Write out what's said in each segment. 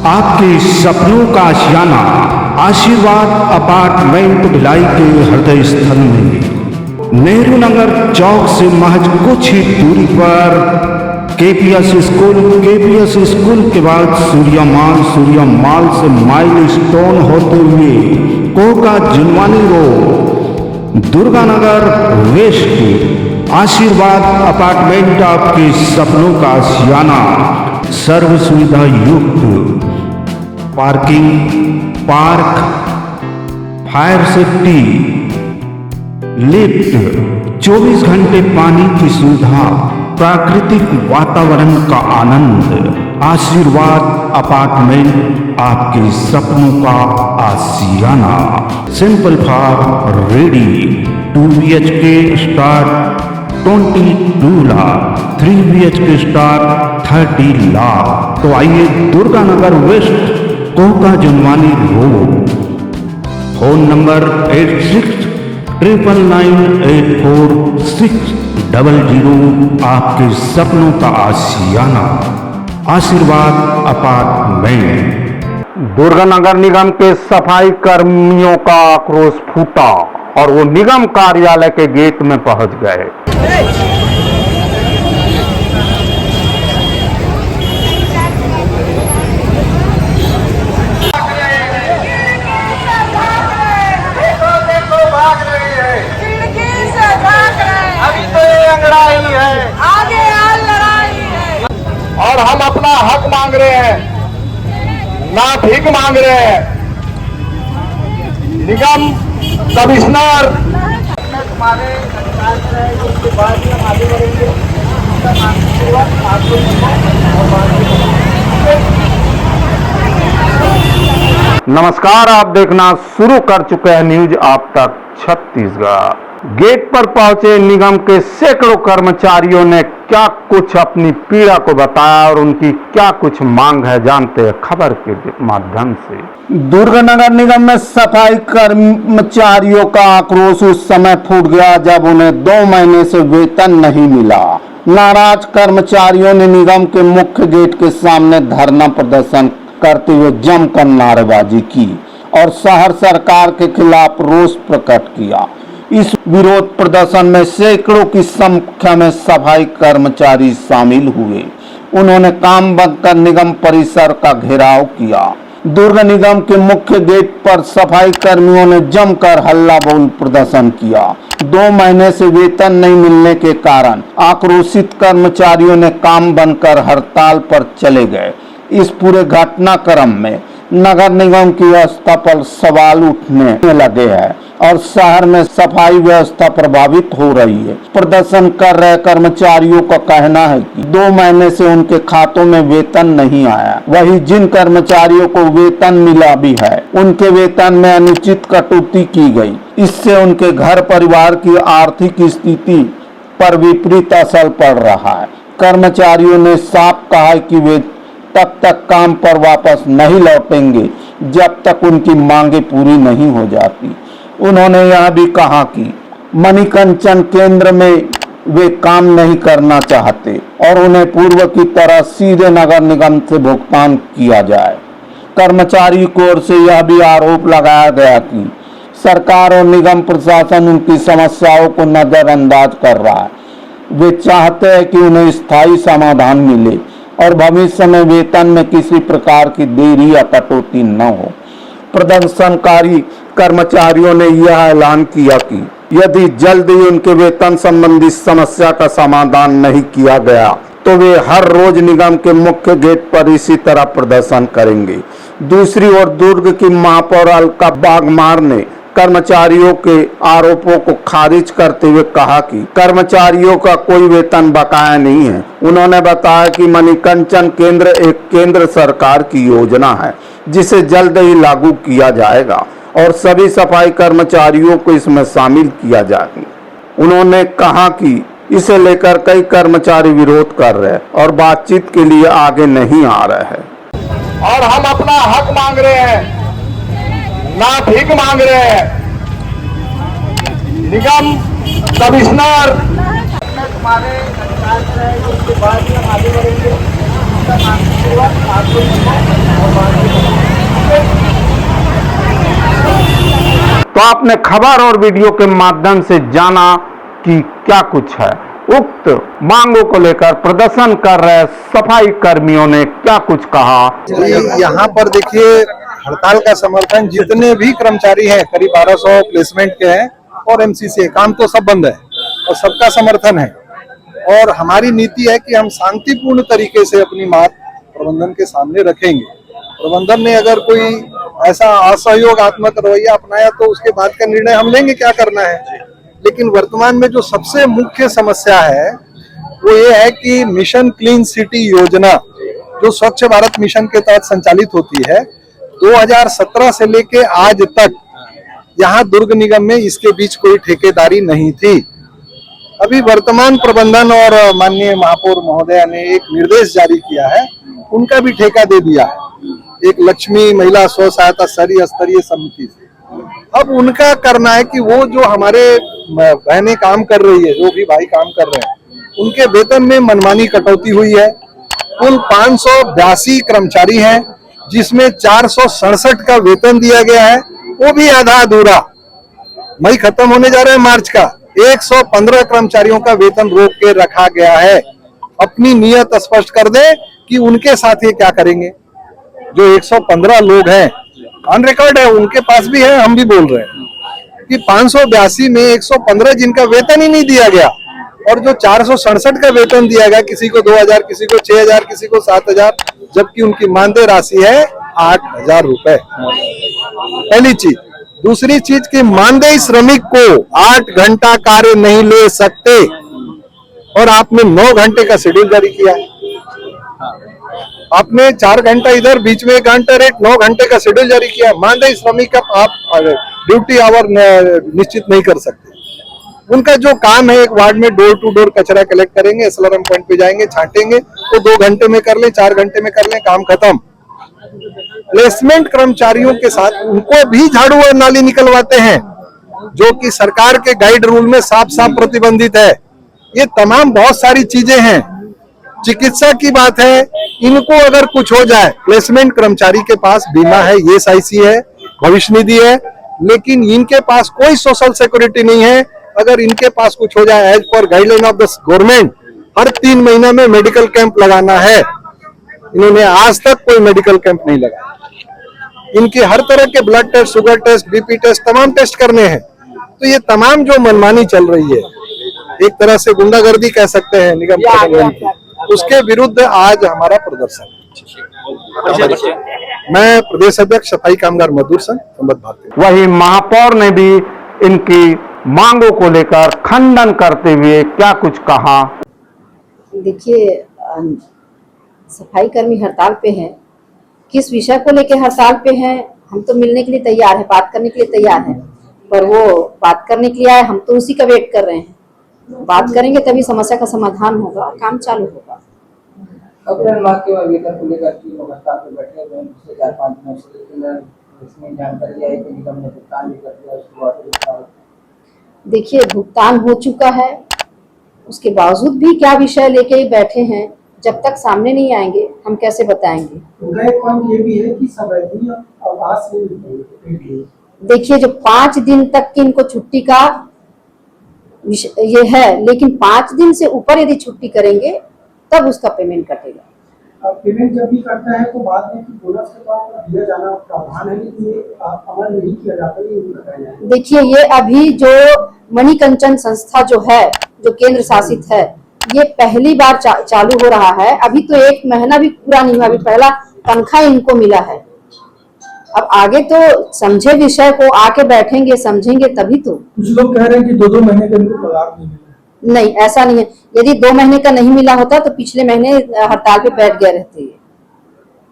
आपके सपनों का आशियाना आशीर्वाद अपार्टमेंट भिलाई के हृदय स्थल में नेहरू नगर चौक से महज कुछ ही दूरी पर केपीएस स्कूल के बाद सूर्या माल से माइल स्टोन होते हुए Kohka Junwani road Durganagar west Ashirwad apartment आपके सपनों का आशियाना सर्व सुविधा युक्त parking, park, fire safety, lift, 24 घंटे पानी की सुविधा, प्राकृतिक वातावरण का आनंद। आशीर्वाद अपार्टमेंट आपके सपनों का आशियाना। Simple for ready 2 BHK start 22 lakh, 3 BHK start 30 lakh. तो आइए Durganagar west Koka Junwani road, phone number 8699984600। आपके सपनों का आशियाना आशीर्वाद अपार्टमेंट। दुर्गानगर निगम के सफाई कर्मियों का आक्रोश फूटा और वो निगम कार्यालय के गेट में पहुंच गए। और हम अपना हक मांग रहे हैं, ना भीख मांग रहे हैं। निगम कमिश्नर हमारे उसके बाद ही हम आगे बढ़ेंगे। नमस्कार, आप देखना शुरू कर चुके हैं न्यूज आप तक छत्तीसगढ़। गेट पर पहुंचे निगम के सैकड़ों कर्मचारियों ने क्या कुछ अपनी पीड़ा को बताया और उनकी क्या कुछ मांग है, जानते हैं खबर के माध्यम से। दुर्गानगर निगम में सफाई कर्मचारियों का आक्रोश उस समय फूट गया जब उन्हें 2 महीने से वेतन नहीं मिला। नाराज कर्मचारियों ने निगम के मुख्य गेट के सामने धरना प्रदर्शन करते हुए जमकर नारेबाजी की और शहर सरकार के खिलाफ रोष प्रकट किया। इस विरोध प्रदर्शन में सैकड़ों की संख्या में सफाई कर्मचारी शामिल हुए। उन्होंने काम बंद कर निगम परिसर का घेराव किया। दुर्ग निगम के मुख्य गेट पर सफाई कर्मियों ने जमकर हल्ला बोल प्रदर्शन किया। 2 महीने से वेतन नहीं मिलने के कारण आक्रोशित कर्मचारियों ने काम बंद कर हड़ताल पर चले गए। इस पूरे घटनाक्रम में नगर निगम की व्यवस्था पर सवाल उठने लगे हैं और शहर में सफाई व्यवस्था प्रभावित हो रही है। प्रदर्शन कर रहे कर्मचारियों का कहना है कि 2 महीने से उनके खातों में वेतन नहीं आया। वही जिन कर्मचारियों को वेतन मिला भी है, उनके वेतन में अनुचित कटौती की गई। इससे उनके घर परिवार की आर्थिक स्थिति पर विपरीत असर पड़ रहा है। कर्मचारियों ने साफ कहा है कि वे तब तक काम पर वापस नहीं लौटेंगे जब तक उनकी मांगे पूरी नहीं हो जाती। उन्होंने यह भी कहा कि मणिकंचन केंद्र में वे काम नहीं करना चाहते और उन्हें पूर्व की तरह सीधे नगर निगम से भुगतान किया जाए। कर्मचारी की ओर से यह भी आरोप लगाया गया कि सरकार और निगम प्रशासन उनकी समस्याओं को नजरअंदाज कर रहा है। वे चाहते हैं कि उन्हें स्थायी समाधान मिले और भविष्य में वेतन में किसी प्रकार की देरी या कटौती न हो। प्रदर्शनकारी कर्मचारियों ने यह ऐलान किया कि यदि जल्द ही उनके वेतन संबंधी समस्या का समाधान नहीं किया गया तो वे हर रोज निगम के मुख्य गेट पर इसी तरह प्रदर्शन करेंगे। दूसरी ओर दुर्ग की महापौर अलका बागमार ने कर्मचारियों के आरोपों को खारिज करते हुए कहा कि कर्मचारियों का कोई वेतन बकाया नहीं है। उन्होंने बताया कि मणिकंचन केंद्र एक केंद्र सरकार की योजना है जिसे जल्द ही लागू किया जाएगा और सभी सफाई कर्मचारियों को इसमें शामिल किया जाएगा। उन्होंने कहा कि इसे लेकर कई कर्मचारी विरोध कर रहे हैं और बातचीत के लिए आगे नहीं आ रहे हैं। और हम अपना हक मांग रहे हैं, ना भीख मांग रहे हैं। निगम कमिश्नर हमारे उसके बाद ही हम आगे बढ़ेंगे। तो आपने खबर और वीडियो के माध्यम से जाना कि क्या कुछ है। उक्त मांगों को लेकर प्रदर्शन कर रहे सफाई कर्मियों ने क्या कुछ कहा। यहाँ पर देखिए हड़ताल का समर्थन जितने भी कर्मचारी हैं, करीब 1200 प्लेसमेंट के हैं और एमसीसी काम तो सब बंद है और सबका समर्थन है। और हमारी नीति है कि हम शांतिपूर्ण तरीके से अपनी बात प्रबंधन के सामने रखेंगे। प्रबंधन ने अगर कोई ऐसा असहयोगात्मक रवैया अपनाया तो उसके बाद का निर्णय हम लेंगे क्या करना है। लेकिन वर्तमान में जो सबसे मुख्य समस्या है वो ये है कि मिशन क्लीन सिटी योजना जो स्वच्छ भारत मिशन के तहत संचालित होती है, 2017 से लेके आज तक यहाँ दुर्ग निगम में इसके बीच कोई ठेकेदारी नहीं थी। अभी वर्तमान प्रबंधन और माननीय महापौर महोदया ने एक निर्देश जारी किया है, उनका भी ठेका दे दिया है एक लक्ष्मी महिला स्व सहायता स्तरीय समिति से। अब उनका करना है कि वो जो हमारे बहनें काम कर रही है, जो भी भाई काम कर रहे हैं, उनके वेतन में मनमानी कटौती हुई है। कुल 582 कर्मचारी हैं जिसमें 467 का वेतन दिया गया है, वो भी आधा अधूरा। मई खत्म होने जा रहा है मार्च का, 115 कर्मचारियों का वेतन रोक के रखा गया है। अपनी नियत स्पष्ट कर दे कि उनके साथ ये क्या करेंगे। जो 115 लोग हैं ऑन रिकॉर्ड है, उनके पास भी है, हम भी बोल रहे हैं कि 582 में 115 जिनका वेतन ही नहीं दिया गया और जो 467 का वेतन दिया गया, किसी को 2000, किसी को 6000, किसी को 7000, जबकि उनकी मानदेय राशि है 8000 रुपए। पहली चीज। दूसरी चीज कि मानदेय श्रमिक को 8 घंटा कार्य नहीं ले सकते और आपने 9 घंटे का शेड्यूल जारी किया है। आपने 4 घंटा इधर, बीच में 1 घंटा रेट, 9 घंटे का शेड्यूल जारी किया। मानदेय श्रमिक का आप ड्यूटी आवर निश्चित नहीं कर सकते। उनका जो काम है, एक वार्ड में डोर टू डोर कचरा कलेक्ट करेंगे, एसएलआरएम पॉइंट पे जाएंगे, छांटेंगे, तो 2 घंटे में कर लें, 4 घंटे में कर लें, काम खत्म। प्लेसमेंट कर्मचारियों के साथ उनको भी झाड़ू और नाली निकलवाते हैं, जो कि सरकार के गाइड रूल में साफ साफ प्रतिबंधित है। ये तमाम बहुत सारी चीजें हैं। चिकित्सा की बात है, इनको अगर कुछ हो जाए, प्लेसमेंट कर्मचारी के पास बीमा है, ESIC है, भविष्य निधि है, लेकिन इनके पास कोई सोशल सिक्योरिटी नहीं है। अगर इनके पास कुछ हो जाए, as per guideline of the government, हर 3 महीना में मेडिकल कैंप लगाना है। इन्होंने आज तक कोई मेडिकल कैंप नहीं लगाया। इनके हर तरह के blood test, sugar test, BP test, तमाम टेस्ट करने हैं। तो ये तमाम जो मनमानी चल रही है, एक तरह से गुंडागर्दी कह सकते हैं निगम प्रबंधन की, उसके विरुद्ध आज हमारा प्रदर्शन। मैं प्रदेश अध्यक्ष सफाई कामगार मजदूर संघ संबद्ध भारतीय। वही महापौर ने भी इनकी मांगों को लेकर खंडन करते हुए क्या कुछ कहा। देखिए, सफाई कर्मी हड़ताल पे हैं। किस विषय को लेकर हड़ताल पे हैं, हम तो मिलने के लिए तैयार है, बात करने के लिए तैयार है, पर वो बात करने के लिए आए, हम तो उसी का वेट कर रहे हैं। बात करेंगे तभी समस्या का समाधान होगा, काम चालू होगा। अप्रैल माह के वेतन को लेकर की हड़ताल पे बैठे हुए हैं पिछले 4-5 दिनों से, लेकिन इसमें जानकारी आई कि निगम ने भुगतान भी कर दिया। देखिए, भुगतान हो चुका है, उसके बावजूद भी क्या विषय लेके बैठे हैं, जब तक सामने नहीं आएंगे हम कैसे बताएंगे। एक पॉइंट ये भी है कि संवैधानिक अवकाश देखिए, जो 5 दिन तक की इनको छुट्टी का ये है, लेकिन 5 दिन से ऊपर यदि छुट्टी करेंगे तब उसका पेमेंट कटेगा। पेमेंट जब भी करता है तो बाद में बोनस के तौर पर दिया जाना प्रावधान है, लेकिन ये अमल नहीं किया जाता है। देखिए, ये अभी जो मणिकंचन संस्था जो है, जो केंद्र शासित है, ये पहली बार चालू हो रहा है। अभी तो 1 महीना भी पूरा नहीं हुआ, अभी पहला तनख्वाह इनको मिला है। अब आगे तो समझे विषय को, आके बैठेंगे समझेंगे तभी तो। कुछ लोग कह रहे हैं कि 2-2 महीने का इनको पगार नहीं मिला। नहीं, ऐसा नहीं है। यदि 2 महीने का नहीं मिला होता तो पिछले महीने हड़ताल पे बैठ गए रहते हैं।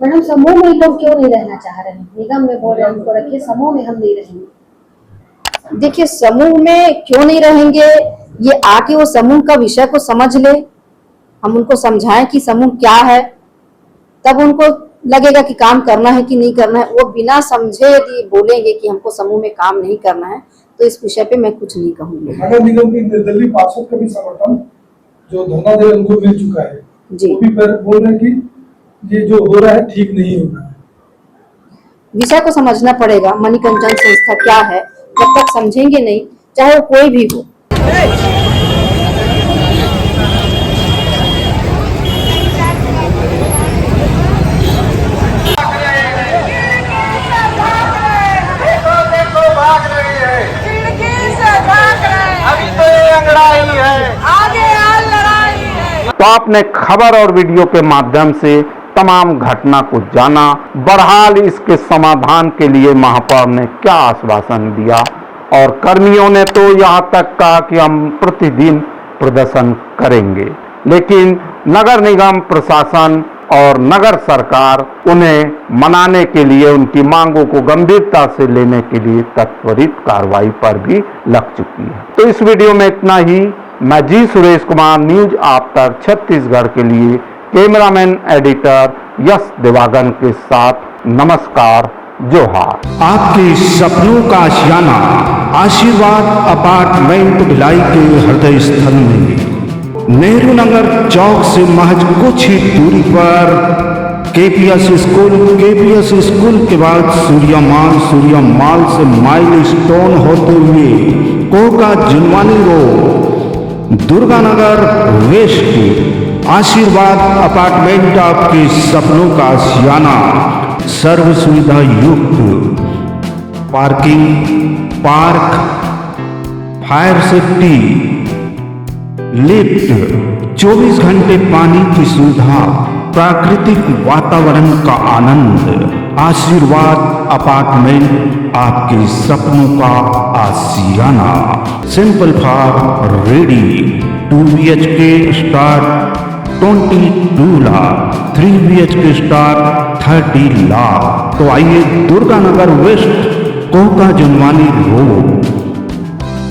मैडम, समूह में लोग क्यों नहीं रहना चाह रहे हैं? निगम में बोल रहे हैं उनको रखिए, समूह में हम नहीं रहेंगे। देखिए, समूह में क्यों नहीं रहेंगे, ये आके वो समूह का विषय को समझ ले, हम उनको समझाएं कि समूह क्या है, तब उनको लगेगा कि काम करना है कि नहीं करना है। वो बिना समझे यदि बोलेंगे कि हमको समूह में काम नहीं करना है, तो इस विषय पे मैं कुछ नहीं कहूंगी। नगर निगम की निर्दलीय पार्षद का भी समर्थन जो धरना दे उनको मिल चुका है जी। वो भी बोल रहे हैं कि ये जो हो रहा है ठीक नहीं हो रहा है। विषय को समझना पड़ेगा। मणिकंचन संस्था क्या है, जब तक समझेंगे नहीं, चाहे वो कोई भी हो। तो आपने खबर और वीडियो के माध्यम से तमाम घटना को जाना। बहरहाल इसके समाधान के लिए महापौर ने क्या आश्वासन दिया और कर्मियों ने तो यहाँ तक कहा कि हम प्रतिदिन प्रदर्शन करेंगे, लेकिन नगर निगम प्रशासन और नगर सरकार उन्हें मनाने के लिए, उनकी मांगों को गंभीरता से लेने के लिए त्वरित कार्रवाई पर भी लग चुकी है। तो इस वीडियो में इतना ही। मैं जी सुरेश कुमार, न्यूज आप तक छत्तीसगढ़ के लिए कैमरामैन एडिटर यश देवागन के साथ नमस्कार, जोहार। आपके सपनों का आशियाना आशीर्वाद अपार्टमेंट भिलाई के हृदय स्थल में नेहरू नगर चौक से महज कुछ ही दूरी पर केपीएस स्कूल के बाद सूर्या माल से माइल स्टोन होते हुए Kohka Junwani road, Durga Nagar waste. Ashirwad apartment आपके सपनों का आशियाना, सर्व सुविधा युक्त parking, park, fire safety, lift, 24 घंटे पानी की सुविधा, प्राकृतिक वातावरण का आनंद। आशीर्वाद अपार्टमेंट आपके सपनों का आशियाना। Simple for ready. 2 BHK start 22 lakh, 3 BHK start 30 lakh. तो आइए Durga Nagar west, Koka Junwani road.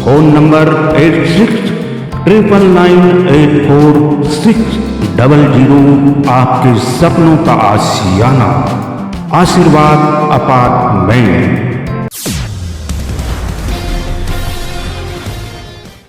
Phone number 8699984600। आपके सपनों का आशियाना, आशीर्वाद अपार्टमेंट।